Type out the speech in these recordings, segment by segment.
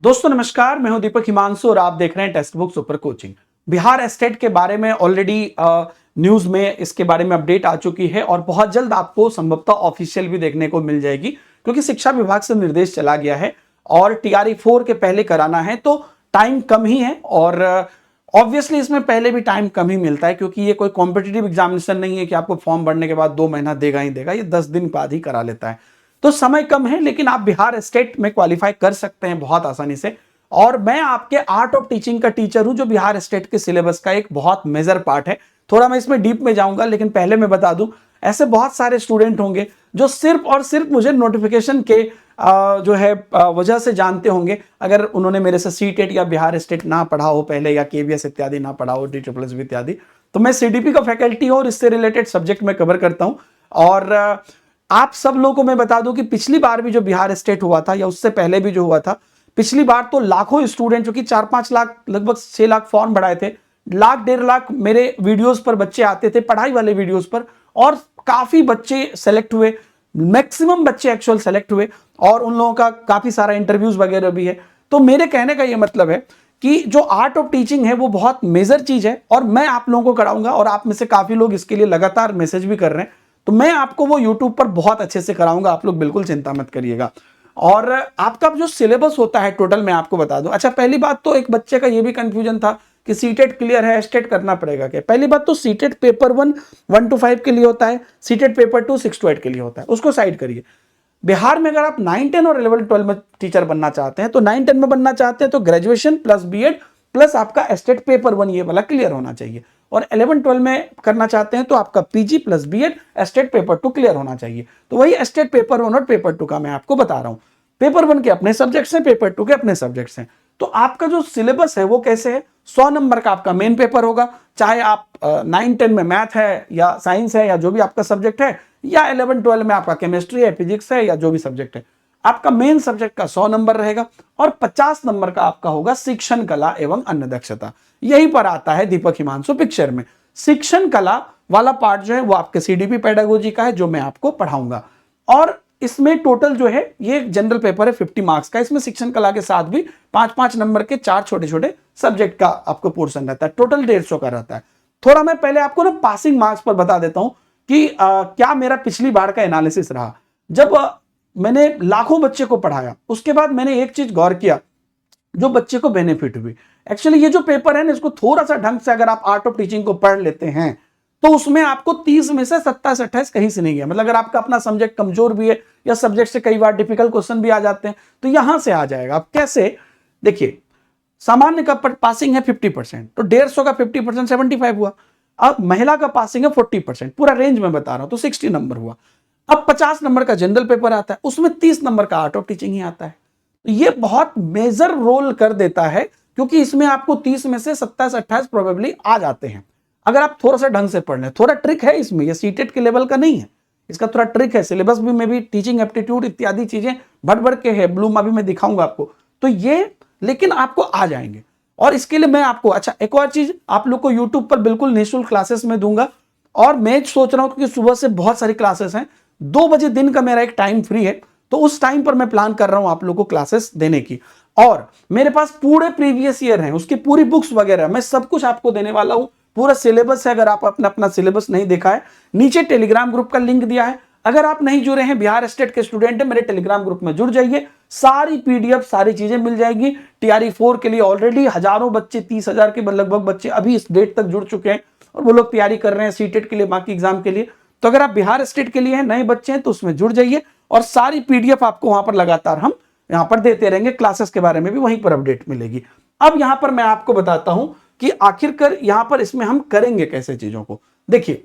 दोस्तों नमस्कार, मैं हूं दीपक हिमांशु और आप देख रहे हैं text book super coaching. Bihar state के बारे में ऑलरेडी न्यूज में इसके बारे में अपडेट आ चुकी है और बहुत जल्द आपको संभवतः ऑफिशियल भी देखने को मिल जाएगी, क्योंकि शिक्षा विभाग से निर्देश चला गया है और टीआरई 4 के पहले कराना है तो टाइम कम ही है। और ऑब्वियसली इसमें पहले भी टाइम कम ही मिलता है, क्योंकि ये कोई कॉम्पिटिटिव एग्जामिनेशन नहीं है कि आपको फॉर्म भरने के बाद 2 महीना देगा ही देगा, ये 10 दिन बाद ही करा लेता है। तो समय कम है, लेकिन आप बिहार स्टेट में क्वालिफाई कर सकते हैं बहुत आसानी से। और मैं आपके आर्ट ऑफ टीचिंग का टीचर हूं, जो बिहार स्टेट के सिलेबस का एक बहुत मेजर पार्ट है। थोड़ा मैं इसमें डीप में जाऊंगा, लेकिन पहले मैं बता दूं, ऐसे बहुत सारे स्टूडेंट होंगे जो सिर्फ और सिर्फ मुझे नोटिफिकेशन के जो है वजह से जानते होंगे। अगर उन्होंने मेरे से सीटेट या बिहार स्टेट ना पढ़ा हो पहले, या केवीएस इत्यादि ना पढ़ा हो, DSSB इत्यादि, तो मैं सीडीपी का फैकल्टी हूं और इससे रिलेटेड सब्जेक्ट में कवर करता हूं। और आप सब लोगों को मैं बता दूं कि पिछली बार भी जो बिहार स्टेट हुआ था या उससे पहले भी जो हुआ था, पिछली बार तो लाखों स्टूडेंट, जो कि 4-5 लाख, लगभग 6 लाख फॉर्म भराए थे, 1.5 लाख मेरे वीडियोस पर बच्चे आते थे, पढ़ाई वाले वीडियोस पर, और काफी बच्चे सेलेक्ट हुए, मैक्सिमम बच्चे एक्चुअल सेलेक्ट हुए, और उन लोगों का काफी सारा इंटरव्यूज वगैरह भी है। तो मेरे कहने का ये मतलब है कि जो आर्ट ऑफ टीचिंग है वो बहुत मेजर चीज है, और मैं आप लोगों को कराऊंगा, और आप में से काफी लोग इसके लिए लगातार मैसेज भी कर रहे हैं, तो मैं आपको वो यूट्यूब पर बहुत अच्छे से कराऊंगा, आप लोग बिल्कुल चिंता मत करिएगा। और आपका जो सिलेबस होता है टोटल, मैं आपको बता दूं। अच्छा, पहली बात तो एक बच्चे का ये भी कंफ्यूजन था कि सीटेट क्लियर है, स्टेट करना पड़ेगा क्या। पहली बात तो सीटेट पेपर 1 to 5 के लिए होता है, सीटेट पेपर 2 6 to 8 के लिए होता है, उसको साइड करिए। बिहार में अगर आप 9, 10 और 11, 12 में टीचर बनना चाहते हैं, तो 9, 10 में बनना चाहते हैं तो ग्रेजुएशन प्लस बीएड प्लस आपका स्टेट पेपर 1 ये वाला क्लियर होना चाहिए। और 11, 12 में करना चाहते हैं तो आपका PG plus BEd state paper 2 clear होना चाहिए। तो वही स्टेट पेपर 1 और पेपर 2 का मैं आपको बता रहा हूं। पेपर 1 के अपने सब्जेक्ट्स हैं, पेपर 2 के अपने सब्जेक्ट्स हैं। तो आपका जो सिलेबस है वो कैसे है, 100 नंबर का आपका मेन पेपर होगा, चाहे आप 9, 10 में मैथ है या साइंस है या जो भी आपका सब्जेक्ट है, या 11, 12 में आपका केमिस्ट्री है, फिजिक्स है, या जो भी सब्जेक्ट है, आपका मेन सब्जेक्ट का 100 नंबर रहेगा। और 50 नंबर का आपका होगा शिक्षण कला एवं अन्य दक्षता। यहीं पर आता है दीपक हिमांशु पिक्चर में। शिक्षण कला वाला पार्ट जो है वो आपके सीडीपी पेडागोजी का है, जो मैं आपको पढ़ाऊंगा। और इसमें टोटल जो है ये जनरल पेपर है 50 मार्क्स का, इसमें शिक्षण कला के साथ भी 5-5 नंबर के 4 छोटे छोटे सब्जेक्ट का आपको पोर्शन रहता है, टोटल 150 का रहता है। थोड़ा मैं पहले आपको ना पासिंग मार्क्स पर बता देता हूं कि क्या मेरा पिछली बार का एनालिसिस रहा। जब मैंने लाखों बच्चे को पढ़ाया, उसके बाद मैंने एक चीज गौर किया जो बच्चे को बेनिफिट हुई। एक्चुअली ये जो पेपर है ना, इसको थोड़ा सा ढंग से अगर आप आर्ट ऑफ टीचिंग को पढ़ लेते हैं तो उसमें आपको 30 में से 27-28 कहीं से नहीं है। मतलब अगर आपका अपना सब्जेक्ट कमजोर भी है या सब्जेक्ट से कई बार डिफिकल्ट क्वेश्चन भी आ जाते हैं, तो यहां से आ जाएगा। अब कैसे, देखिए, सामान्य का पासिंग है 50%, तो 150 का 50% 75 हुआ। अब महिला का पासिंग है 40%, पूरा रेंज में बता रहा हूं, तो 60 नंबर हुआ। अब 50 नंबर का जनरल पेपर आता है, उसमें 30 नंबर का आर्ट ऑफ टीचिंग ही आता है। तो ये बहुत मेजर रोल कर देता है, क्योंकि इसमें आपको 30 में से 27-28 प्रोबेबली आ जाते हैं, अगर आप थोड़ा सा ढंग से पढ़ लें। थोड़ा ट्रिक है इसमें, ये सीटेट के लेवल का नहीं है, इसका थोड़ा ट्रिक है। सिलेबस भी में भी टीचिंग एप्टीट्यूड इत्यादि चीजें बढ़ बढ़ के है, ब्लूम अभी मैं दिखाऊंगा आपको, तो ये लेकिन आपको आ जाएंगे। और इसके लिए मैं आपको, अच्छा एक और चीज, आप लोग को यूट्यूब पर बिल्कुल निःशुल्क क्लासेस में दूंगा। और मैं सोच रहा हूं क्योंकि सुबह से बहुत सारी क्लासेस हैं, 2 बजे दिन का मेरा एक टाइम फ्री है, तो उस टाइम पर मैं प्लान कर रहा हूं आप लोगों को क्लासेस देने की। और मेरे पास पूरे प्रीवियस ईयर हैं, उसकी पूरी बुक्स वगैरह मैं सब कुछ आपको देने वाला हूं। पूरा सिलेबस है, अगर आप अपना अपना सिलेबस नहीं देखा है, नीचे टेलीग्राम ग्रुप का लिंक दिया है। अगर आप नहीं जुड़े हैं, बिहार स्टेट के स्टूडेंट हैं, मेरे टेलीग्राम ग्रुप में जुड़ जाइए, सारी पीडीएफ सारी चीजें मिल जाएगी। टीआरई 4 के लिए ऑलरेडी हजारों बच्चे, 30,000 के लगभग बच्चे अभी इस डेट तक जुड़ चुके हैं, और वो लोग तैयारी कर रहे हैं सीटेट के लिए, बाकी एग्जाम के लिए। तो अगर आप बिहार स्टेट के लिए हैं, नए बच्चे हैं, तो उसमें जुड़ जाइए, और सारी पीडीएफ आपको वहां पर लगातार हम यहां पर देते रहेंगे। क्लासेस के बारे में भी वहीं पर अपडेट मिलेगी। अब यहां पर मैं आपको बताता हूं कि आखिरकार यहां पर इसमें हम करेंगे कैसे चीजों को। देखिए,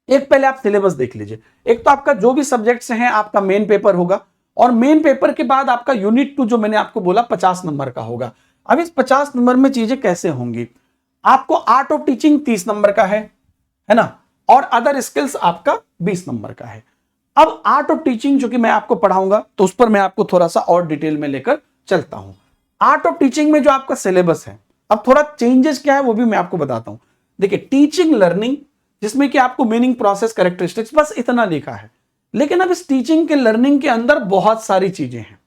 एक पहले आप सिलेबस देख लीजिए। एक तो आपका जो भी सब्जेक्ट्स हैं, आपका मेन पेपर होगा, और मेन पेपर के बाद आपका यूनिट 2 जो मैंने आपको बोला 50 नंबर का होगा। अब इस 50 नंबर में चीजें कैसे होंगी, आपको आर्ट ऑफ टीचिंग 30 नंबर का है ना, और अदर स्किल्स आपका 20 नंबर का है। अब आर्ट ऑफ टीचिंग जो कि मैं आपको पढ़ाऊंगा, तो उस पर मैं आपको थोड़ा सा और डिटेल में लेकर चलता हूं। आर्ट ऑफ टीचिंग में जो आपका सिलेबस है, अब थोड़ा चेंजेस क्या है वो भी मैं आपको बताता हूं। देखिए, टीचिंग लर्निंग, जिसमें कि आपको मीनिंग, प्रोसेस, कैरेक्टरिस्टिक्स, बस इतना लिखा है। लेकिन अब इस टीचिंग के लर्निंग के अंदर बहुत सारी चीजें हैं,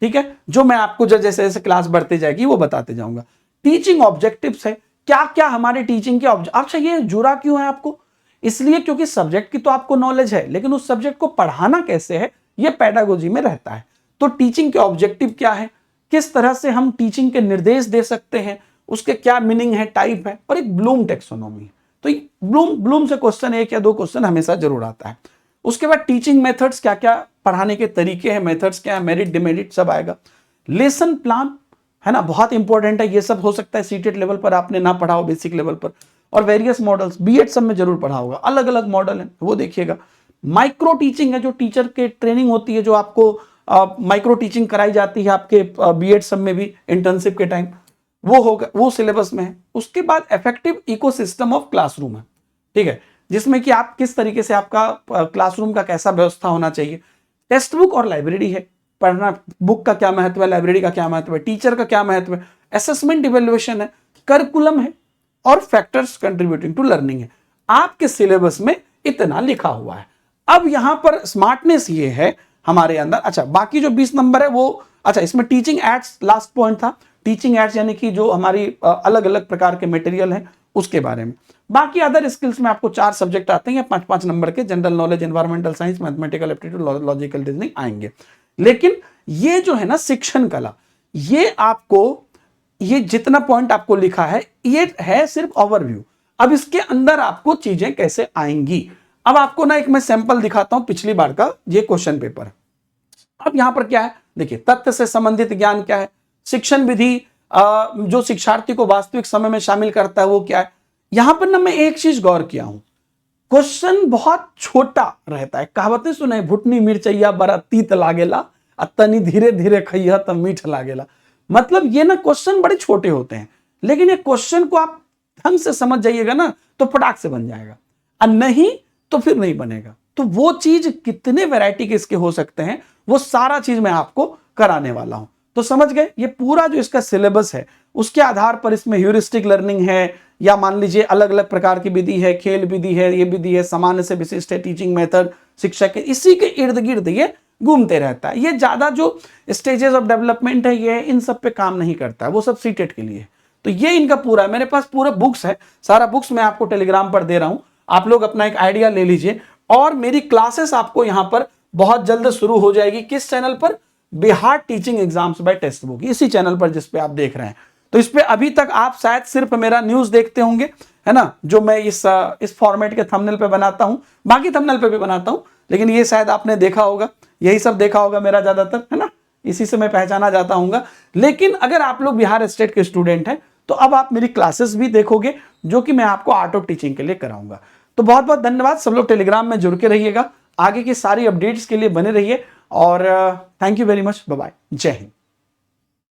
ठीक है, जो मैं आपको जैसे जैसे क्लास बढ़ते जाएगी वो बताते जाऊंगा। टीचिंग ऑब्जेक्टिव्स है, क्या क्या हमारे टीचिंग के अच्छा ये जुड़ा क्यों है आपको? इसलिए क्योंकि सब्जेक्ट की तो आपको नॉलेज है, लेकिन उस सब्जेक्ट को पढ़ाना कैसे है ये पेडागोजी में रहता है। तो टीचिंग के ऑब्जेक्टिव क्या है, किस तरह से हम टीचिंग के निर्देश दे सकते हैं, उसके क्या मीनिंग है, टाइप है, और एक ब्लूम टेक्सोनॉमी। तो ब्लूम से क्वेश्चन 1 या 2 क्वेश्चन हमेशा जरूर आता है। उसके बाद टीचिंग मेथड्स, क्या क्या पढ़ाने के तरीके हैं, मेथड्स क्या है, मेरिट डिमेरिट सब आएगा। लेसन प्लान है ना, बहुत इंपॉर्टेंट है, ये सब हो सकता है सीटेट लेवल पर आपने ना पढ़ा हो, बेसिक लेवल पर। और वेरियस मॉडल्स बीएड सब में जरूर पढ़ा होगा, अलग अलग मॉडल है वो देखिएगा। माइक्रो टीचिंग है, जो टीचर के ट्रेनिंग होती है, जो आपको माइक्रो टीचिंग कराई जाती है आपके बीएड सब में भी इंटर्नशिप के टाइम, वो होगा, वो सिलेबस में है। उसके बाद इफेक्टिव इकोसिस्टम ऑफ क्लासरूम है, ठीक है, जिसमें कि आप किस तरीके से आपका क्लासरूम का कैसा व्यवस्था होना चाहिए। टेक्स्ट बुक और लाइब्रेरी है, पढ़ना, बुक का क्या महत्व है, लाइब्रेरी का क्या महत्व है, टीचर का क्या महत्व है, असेसमेंट इवैल्यूएशन है, करिकुलम है, और फैक्टर्स कंट्रीब्यूटिंग टू लर्निंग है। आपके सिलेबस में इतना लिखा हुआ है। अब यहां पर स्मार्टनेस ये है हमारे अंदर। अच्छा, बाकी जो 20 नंबर है वो, अच्छा इसमें टीचिंग एड्स लास्ट पॉइंट था, टीचिंग एड्स यानी कि जो हमारी अलग अलग प्रकार के मटेरियल हैं उसके बारे में। बाकी अदर स्किल्स में आपको 4 सब्जेक्ट आते हैं, 5-5 नंबर के, general knowledge, environmental science, mathematical aptitude, logical reasoning आएंगे। लेकिन ये जो है ना शिक्षण कला, ये आपको, ये जितना पॉइंट आपको लिखा है ये है सिर्फ ओवरव्यू। अब इसके अंदर आपको चीजें कैसे आएंगी, अब आपको ना एक मैं सैंपल दिखाता हूं पिछली बार का, ये क्वेश्चन पेपर है। अब यहां पर क्या है देखिए, तथ्य से संबंधित ज्ञान क्या है, शिक्षण विधि जो शिक्षार्थी को वास्तविक समय में शामिल करता है वो क्या है। यहां पर ना मैं एक चीज गौर किया हूं, क्वेश्चन बहुत छोटा रहता है। कहावतें सुने, भुटनी मिर्चैया बड़ा तीत लागेला, तनी धीरे धीरे खइया तब मीठ लागेला। मतलब ये ना क्वेश्चन बड़े छोटे होते हैं, लेकिन ये क्वेश्चन को आप ढंग से समझ जाइएगा ना तो फटाक से बन जाएगा, और नहीं तो फिर नहीं बनेगा। तो वो चीज कितने वैरायटी के इसके हो सकते हैं, वो सारा चीज मैं आपको कराने वाला हूं। तो समझ गए, ये पूरा जो इसका सिलेबस है उसके आधार पर इसमें ह्यूरिस्टिक लर्निंग है, या मान लीजिए अलग अलग प्रकार की विधि है, खेल विधि है, ये विधि है, सामान्य से विशिष्ट है, टीचिंग मेथड, शिक्षा के, इसी के इर्द गिर्द ये घूमते रहता है। ये ज्यादा जो स्टेजेस ऑफ डेवलपमेंट है ये इन सब पे काम नहीं करता है, वो सब सीटेट के लिए। तो ये इनका पूरा है, मेरे पास पूरा बुक्स है, सारा बुक्स मैं आपको टेलीग्राम पर दे रहा हूं, आप लोग अपना एक आइडिया ले लीजिए। और मेरी क्लासेस आपको यहां पर बहुत जल्द शुरू हो जाएगी, किस चैनल पर, Bihar teaching exams by textbook, इसी चैनल पर जिस पे आप देख रहे हैं। तो इस पे अभी तक आप शायद सिर्फ मेरा न्यूज देखते होंगे, है ना, जो मैं इस फॉर्मेट के थंबनेल पे बनाता हूं, बाकी थंबनेल पे भी बनाता हूं, लेकिन ये शायद आपने देखा होगा, यही सब देखा होगा मेरा ज्यादातर, है ना, इसी से मैं पहचाना जाता हूंगा। लेकिन अगर आप लोग बिहार स्टेट के स्टूडेंट हैं तो अब आप मेरी क्लासेस भी देखोगे, जो कि मैं आपको आर्ट ऑफ टीचिंग के लिए कराऊंगा। तो बहुत बहुत धन्यवाद, सब लोग टेलीग्राम में जुड़ के रहिएगा, आगे की सारी अपडेट्स के लिए बने रहिए, और thank you very much, bye bye, जय हिंद।